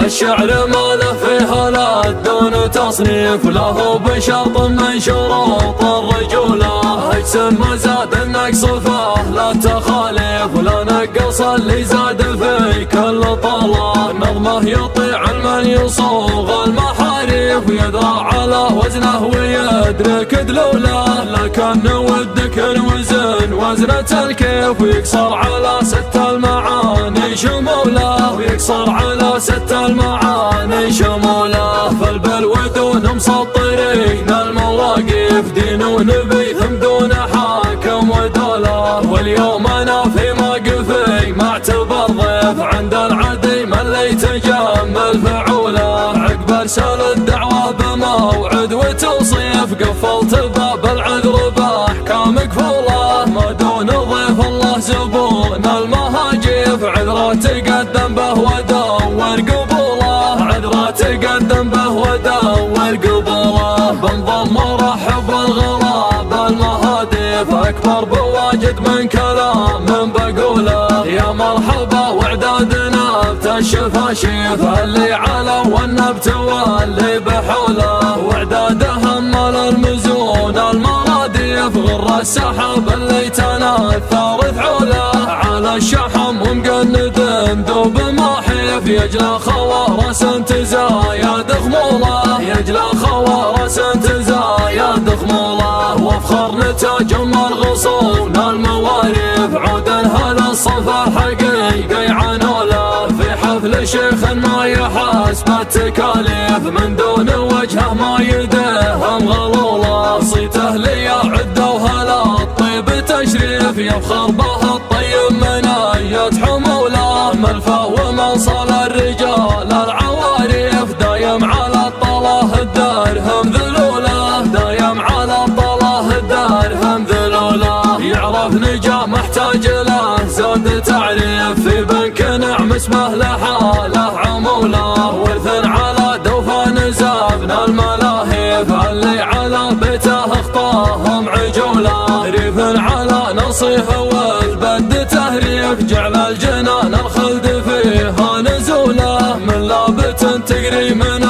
الشعر ما له فيه لا دون تصنيف، له بشرط من شروط الرجولة. اجسم ما زاد النقص فيه لا تخاليف، ولا نقص اللي زاد في كل طلة. نظمه يطيع من يصوغ المحاريف، ويدرى على وزنه ويدرك دلوله. لكن ودك الوزن وزنة الكيف، ويقصر على ست المعاني شموله، ويقصر على ست المعاني شموله. فالبلو دون مسطرين المواقف، دين ونبي ثم دون حاكم ودولة. واليوم انا في موقفي ما اعتبر ضيف، عند العديم اللي تجمل فعوله. عقب ارسال الدعوة بموعد وتوصيف، قفلت باب العذر باحكام كفوله. ما دون ضيف الله زبون المهاجف، عذره تقدم به ودور قبوله. عذره تقدم به ودور قبوله. بنضم مرحب بالغراب المهادف، اكبر بواجد من كلام بقوله. يا مرحبا واعدادنا بتشفاشيف، اللي على والنبت واللي بحوله. واعدادهم للمزون المراديف، غر السحاب اللي تنثر ثعوله. على الشحم ومقند مذوب محيف، يجلى خوارس تزايد خموله. يجلى خوارس تزايد خموله. وافخر نتاج الغصون المواريف، عود هذا الصف الحقيقي عنوله. في حفل شيخ ما يحاس بالتكاليف، من دون وجهه ما يدهم غلوله. صيته لي عده وهلا الطيب تشريف، يفخر به الطيب من اية حموله. ملفه ومنصل الرجال العواريف، دايم على الطلاه الدرهم ذلوله. دايم على الطلاه الدرهم ذلوله. يعرف نجا محتاج له زود تعريف، في بنك نعم اسمه لحاله عموله. ورث على دوفان زابن الملاهيف، اللي على بيته اخطاهم عجوله. ريف على نصيحه والبد تهريف، جعل الجنان الخلد فيها نزوله. من لابت تقري من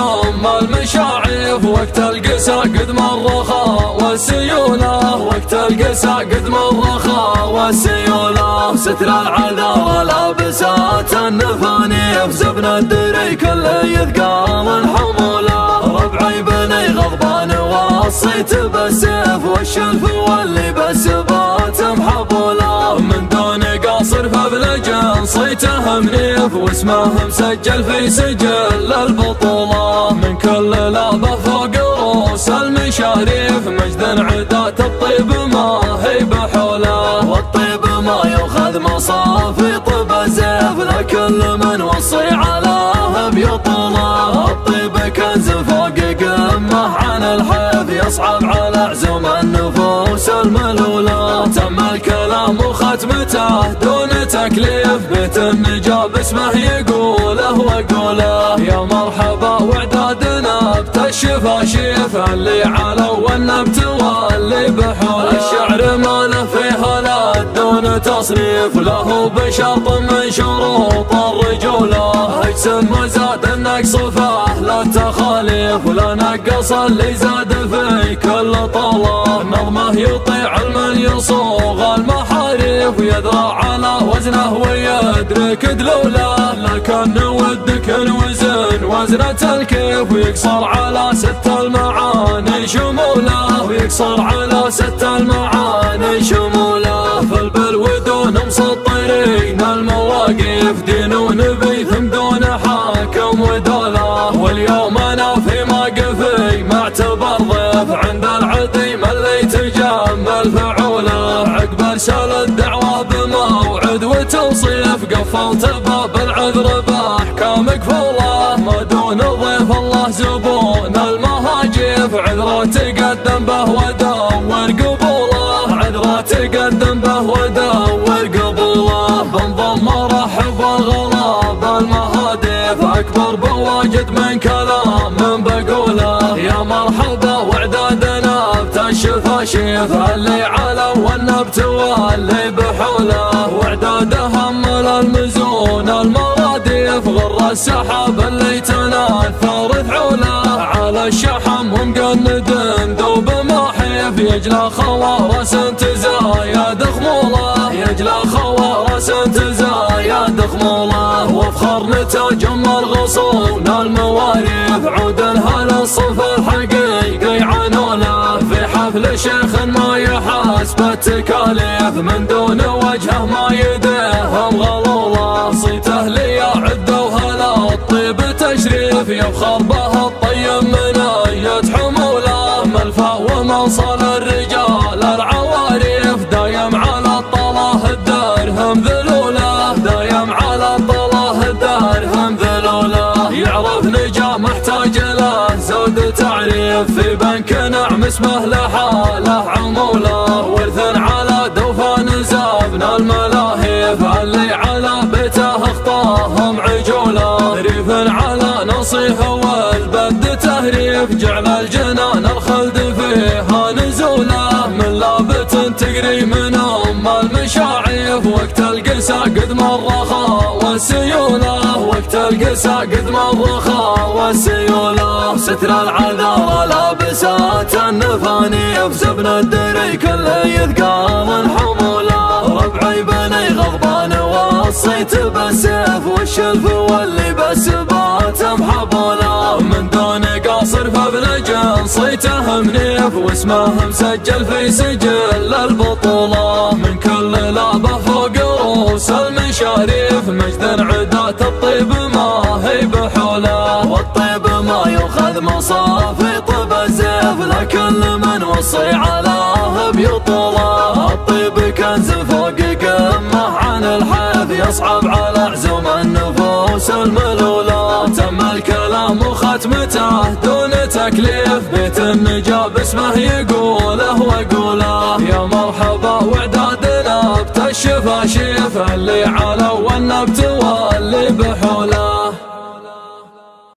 المشاعيف، وقت القسا قد الرخاء والسيوله. وقت القسا قد الرخاء والسيوله. ستر العذار لابسات النفانيف، زبن الدري كل يثقال الحموله. ربعي بني غضبان وصيت بالسيف، والشلف واللي بالسبات محبوله. من دون قاصر فبلجن صيته منيف، واسمه مسجل في سجل البطوله. من كل لابه فوق رؤوس المشاريف، مجد عدات الطيب ما هي بحوله. والطيب ما يؤخذ مصافي طب الزيف، لكل من وصي علاه بيطوله. الطيب كنز فوق قمه عن الحيف، يصعب على عزم النفوس الملوله. تم الكلام وختمته دون تكليف، بيت النجا باسمه يقوله وقوله. يا مرحبا واعدادنا بتشفاشيف، اللي على والنبت واللي بحوله. الشعر ما له فيه لا دون تصنيف، له بشرط من شروط الرجوله. اجسم ما زاد النقص فيه لا تخاليف، ولا نقص اللي زاد في كل طلة. نظمه يطيع من يصوغ المحاريف، ويدرى على وزنه ويدرك دلوله. لكن ودك الوزن وزنة الكيف، ويقصر على ست المعاني شموله. ويقصر على ست المعاني شموله. فالبلو دون مسطرين المواقف، دين ونبي ثم دون حاكم ودولة. واليوم انا في موقفي ما اعتبر ضيف، عند العديم اللي تجمل فعوله. عقب ارسال الدعوة بموعد وتوصيف، قفلت باب العذر باحكام كفوله. ما دون ضيف الله زبون المهاجف، عذره تقدم به ودور قبوله. عذره تقدم به ودور قبوله. بنضم مرحب بالغراب المهادف، اكبر بواجد من كلام بقوله. يا مرحبا واعدادنا بتشفاشيف، اللي على والنبت واللي بحوله. واعدادهم للمزون المراديف، غر السحاب اللي تناثر فعوله على الشحم ومقند ذوب محيف يجلى خوارس تزايد خموله يجلى خوارس تزايد خموله وفخر نتجمر غصون المواريث عود هل الصف الحقيقي عنوله في حفل شيخ ما يحاس بالتكاليف من دون وجهه ما يديهم غلوله صيته لي يعد وهلا الطيب تشريف يفخر به الطيب من اية حموله ملفى وموصل الرجال العواريف دايم على الطلاه الدرهم ذلوله دايم على الطلاه الدرهم ذلوله يعرف نجا محتاج له زود تعريف في بنك نعم اسمه لحاله عموله ورث على دوفان زابنا الملاهيف اللي على بيته اخطاهم عجوله ريف على نصيحه والبد تهريف جعل الجنان الخلد فيها نزوله من لابت تقري من ام المشاعيف وقت القسا قد الرخاء والسيوله وقت القسا قد الرخاء والسيوله ستر العذار لابسات النفانيف زبن الدري كله يثقال الحموله ربعي بني غضبان وصيت بالسيف والشلف واللي بسبات محبوله من دون قاصر فبلجن صيته منيف واسمه مسجل في سجل البطوله من كل لابه فوق رؤوس المشاريف مجد عدات الطيب ما هي بحوله والطيب ما يؤخذ مصافي طب الزيف لكل من وصي علاه بيطوله الطيب كنز فوق قمه عن الحيف يصعب على عزوم النفوس الملوله تم الكلام وختمته دون تكليف بيت النجا باسمه يقوله وقوله يا مرحبا وعدادنا بتشفاشيف اللي على